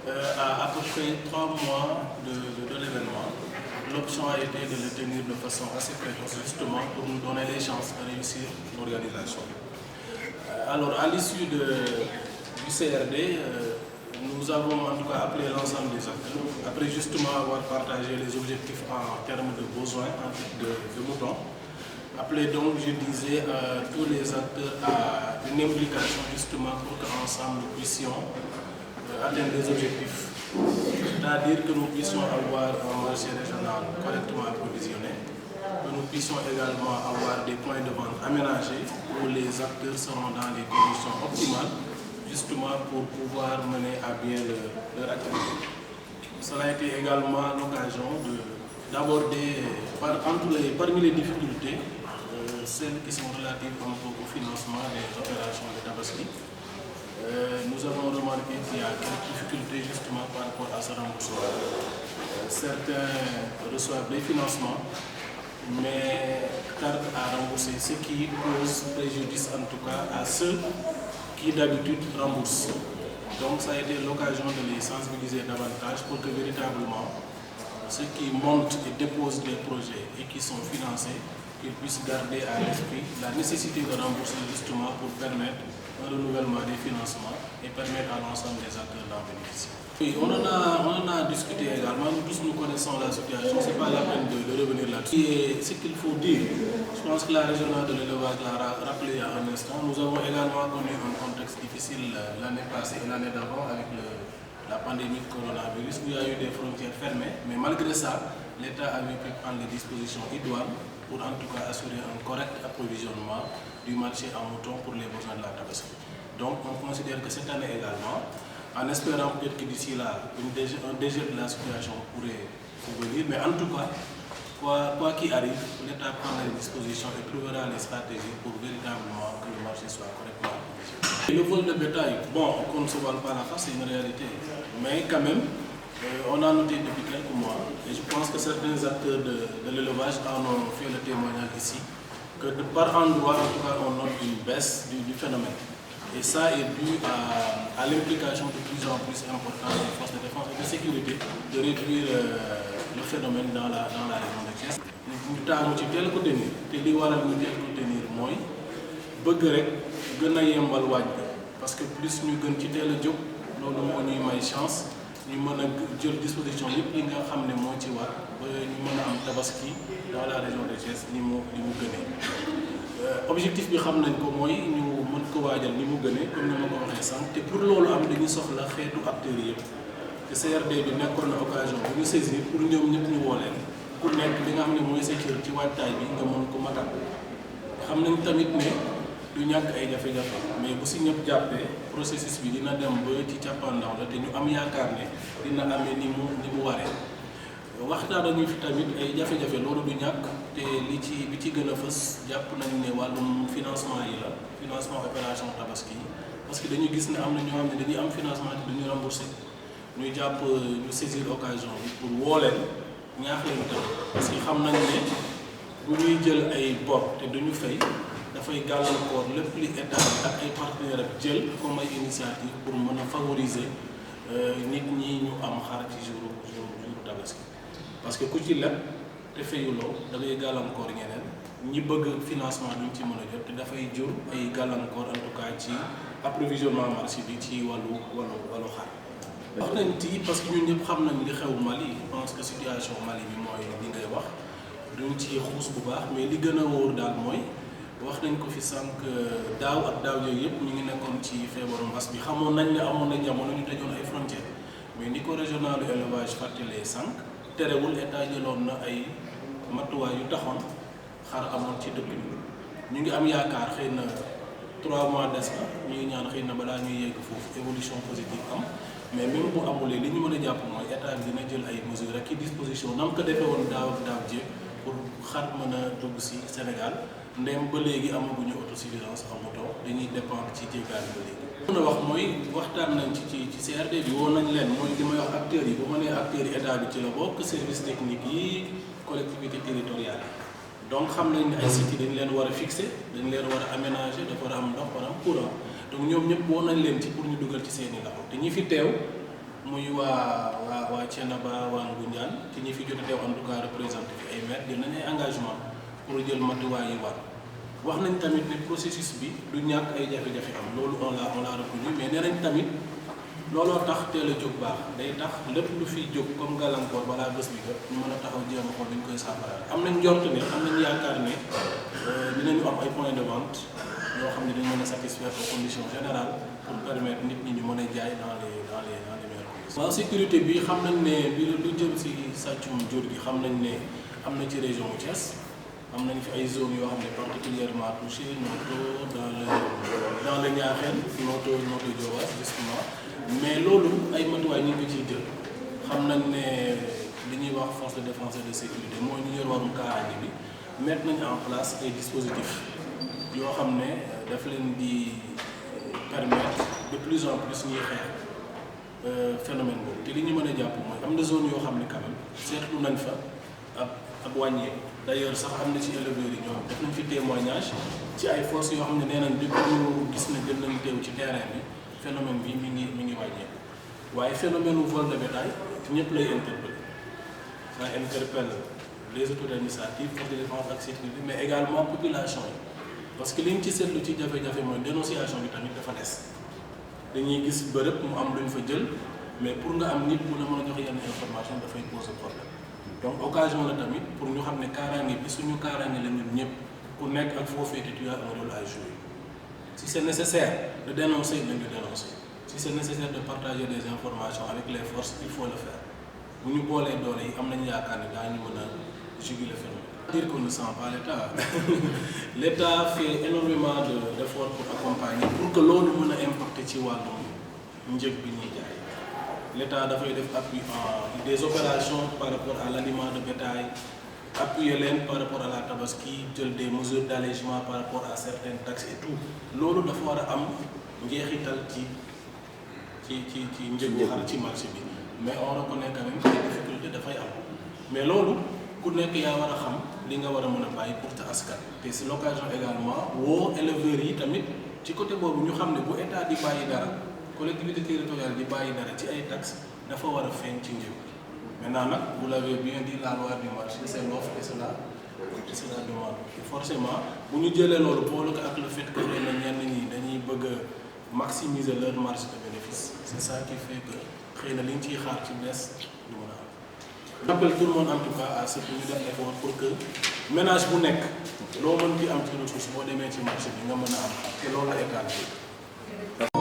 À peu près 3 mois de l'événement, l'option a été de le tenir de façon assez précoce, justement pour nous donner les chances de réussir l'organisation. Alors, à l'issue du CRD, nous avons en tout cas appelé l'ensemble des acteurs, après justement avoir partagé les objectifs en termes de besoins, en termes de moutons, appelé donc, je disais, tous les acteurs à une implication justement pour qu'ensemble nous puissions atteindre des objectifs. C'est-à-dire que nous puissions avoir un marché régional correctement approvisionné, que nous puissions également avoir des points de vente aménagés où les acteurs seront dans les conditions optimales, justement pour pouvoir mener à bien leur activité. Cela a été également l'occasion d'aborder parmi les difficultés, celles qui sont relatives un peu au financement des opérations de Tabaski. Nous avons remarqué qu'il y a quelques difficultés justement par rapport à ce remboursement. Certains reçoivent des financements, mais tardent à rembourser, ce qui pose préjudice en tout cas à ceux qui d'habitude remboursent. Donc ça a été l'occasion de les sensibiliser davantage pour que véritablement ceux qui montent et déposent des projets et qui sont financés, qu'ils puissent garder à l'esprit la nécessité de rembourser justement pour permettre un renouvellement des financements et permettre à l'ensemble des acteurs d'en bénéficier. Oui, on en a discuté également, nous tous nous connaissons la situation, ce n'est pas la peine de revenir là-dessus. Et ce qu'il faut dire, je pense que la régionale de l'élevage l'a rappelé il y a un instant, nous avons également connu un contexte difficile l'année passée et l'année d'avant avec la pandémie de coronavirus, où il y a eu des frontières fermées, mais malgré ça, l'État avait pu prendre les dispositions idoines pour en tout cas assurer un correct approvisionnement du marché en mouton pour les besoins de la Tabaski. Donc on considère que cette année également, en espérant peut-être que d'ici là, un dégel de la situation pourrait venir, mais en tout cas, quoi qu'il arrive, l'État prendra les dispositions et trouvera les stratégies pour véritablement que le marché soit correctement approvisionné. Le vol de bétail, bon, qu'on ne se voile pas la face, c'est une réalité, mais quand même, on a noté depuis quelques mois, et je pense que certains acteurs de l'élevage en ont fait le témoignage ici, que par endroit, en tout cas, on note une baisse du phénomène. Et ça est dû à l'implication de plus en plus importante des forces de défense et de sécurité de réduire le phénomène dans la région de Thiès. Ñu taamu ci teel ko tenir te li waral ñu teel ko tenir mooy bëgg rek gën a yembal waaj bi parce que plus ñu gën ci teel a jóg loolu moo ñuy may chance ñu mën a jël disposition yëpp yi nga xam ne moo ci war ba ñu mën a am tabaski dans la région de Thiès ni mu gënee. Objectif bi xam nañ ko mooy ñu mën ko waajal ni mu gënee comme ni ma ko waxee sànq te pour loolu am dañuy soxla xeetu acteurs yëpp te CRD bi nekkoon na occasion bu ñu saisir pour ñoom ñëpp ñu woo leen ku nekk li nga xam ne mooy sa cër ci waajtaay bi nga mën ko matal. xam nañ tamit ne du ñàkk ay jafe-jafe mais bu si ñëpp jàppee processus bi dina dem ba ci cappaandaw la te ñu am yaakaar ne dina amee ni mu waree. waxtaan nañu fi tamit ay jafe-jafe loolu du ñàkk te bi ci gën a fës jàpp nañu ne wàllum financement yi la financement opération tabaski yi parce que dañu gis ne am na ñoo xam ne dañuy am financement te duñu remboursé ñu jàpp ñu saisir occasion bi pour woo leen ñaax leen tam parce que xam nañ ne bu ñuy jël ay bor te duñu fay dafay gàllankoor lépp li état bi ak ay partenaires ak jël comme ay initiative pour mën a favoriser nit ñi ñu am xar ci jour tabaski. parce que ku ci leb te fayuloo da ngay gàllankoor ñeneen ñi bëgg financement duñ ci mën a jot te dafay jur ay gàllankoor en tout cas ci approvisionnement marché bi ci wàllu xar. wax nañ ci parce que ñun ñëpp xam nañ li xew Mali je pense que situation Mali bi mooy li ngay wax duñ ci xuus bu baax mais li gën a wóor daal mooy wax nañ ko fi sànq daaw ak daaw yooyu yëpp ñu ngi nekkoon ci feebaru mbas bi xamoon nañ ne amoon na jamono ñu tëjoon ay frontières mais ni ko régional élevage fàttalee sànq. terewul état jëloon na ay matuwaay yu taxoon xar amoon ci dëkk bi ñu ngi am yaakaar xëy na 3 mois des na ñu ngi ñaan xëy na balaa ñuy yegg foofu évolution positive am mais même bu amulee li ñu mën a jàpp mooy état bi dina jël ay mesures ak i disposition nam ko defee woon daaw jéeg pour xar mën a dugg si Sénégal ndem ba léegi amaguñu autosuffisance en mouton dañuy dépendre ci jéggaani ba léegi. mën a wax mooy waxtaan nañ ci CRD bi woo nañ leen mooy li may wax acteurs yi bu ma nee acteurs yi état bi ci la bokk service technique yi collectivité territoriale yi donc xam nañ ne ay sites yi dañ leen war a fixer dañ leen war a aménager dafa war a am ndox war a am courant donc ñoom ñëpp woo nañ leen ci pour ñu dugal ci seeni loxo te ñi fi teew muy waa Thiénaba waa Ngoundiane ci ñi fi jot a teew en tout cas représenté fi ay maire jël nañ ay engagement pour jël matuwaay yi war wax nañ tamit ne processus bi du ñàkk ay jafe-jafe am loolu on l'a retenu mais nee nañ tamit looloo tax teel a jóg baax day tax lépp lu fiy jóg comme gàllankoor balaa bés bi nga ñu mën a taxaw jéem a xool dañ koy saafara am nañ njort ne am nañ yaakaar ne dinañu am ay points de vente yoo xam ne dañ mën a satisfaire aux conditions générales pour permettre nit ñi ñu mën a jaay dans les meilleures conditions. waaw sécurité bi xam nañ ne bi lu jëm si sàccum jur gi xam nañ ne am na ci région bu Thiès am nañ fi ay zones yoo xam ne particulièrement touchées Noto dans le Niakhène Noto Diobass justement mais loolu ay matuwaay ñu ngi ko ciy jël xam nañ ne li ñuy wax force de défense et de sécurité mooy ñu yor warum kaaraange bi mettre nañ en place ay dispositifs yoo xam ne daf leen di permettre de plus en plus ñuy xeex phénomène boobu te li ñu mën a jàpp mooy am na zone yoo xam ne quand même seetlu nañ fa ab wàññeeku d'ailleurs sax am na ci éleveurs yi ñoom def nañ fi témoignage ci ay forces yoo xam ne nee nañ depuis ñu gis ne gën nañ teew ci terrain bi phénomène bi mi ngi wàññeeku waaye phénomène u vol de bétail ñëpp lay interpellé ça interpelle les autorités administratives forces de défense ak sécurité mais également population yi parce que li ñu ci seetlu ci jafe-jafe mooy dénonciation bi tamit dafa des dañuy gis bërëb mu am luñ fa jël mais pour nga am nit bu la mën a jox yenn information dafay poser problème donc occasion la tamit pour ñu xam ne kaaraange bi suñu kaaraange la ñun ñëpp ku nekk ak foo féete tu as un rôle à jouer si c'est nécessaire de dénoncer nañu dénoncer si c'est nécessaire de partager des informations avec les forces il faut le faire bu ñu boolee doole yi am nañu yaakaar ne daañu mën a juguler le phénomène. Dire qu'on ne sent pas l'État l'État fait énormément d'efforts pour accompagner pour que loolu mën a impacter ci wàllum njëg bi ñuy jaay l'État dafay def appui en des opérations par rapport à l'aliment de bétail appuyer leen par rapport à la tabaski jël des mesures d'allègement par rapport à certaines taxes et tout loolu dafa war a am njeexital ci njëgu xar ci marché bi mais on reconnaît quand même que des difficultés dafay am mais loolu ku nekk yaa war a xam li nga war a mën a bàyyi pour ta askan te c'est l'occasion également woo éleveurs yi tamit ci côté boobu ñu xam ne bu état di bàyyi dara collectivité territoriale di bàyyi dara ci ay taxes dafa war a feeñ ci njëg maintenant nag vous l'avez bien dit la loi du marché c'est l'offre et c'est la demande et forcément bu ñu jëlee loolu boole ko ak le fait que ñenn ñi dañuy bëgg a maximiser leur marge de bénéfice c'est ça qui fait que xëy na li ñu ciy xaar ci bees du mën a am. J'appelle tout le monde en tout cas à ce que ñu def effort pour que ménage bu nekk loo mën di am ci ressource boo demee ci marché bi nga mën a am te loolu la état bi.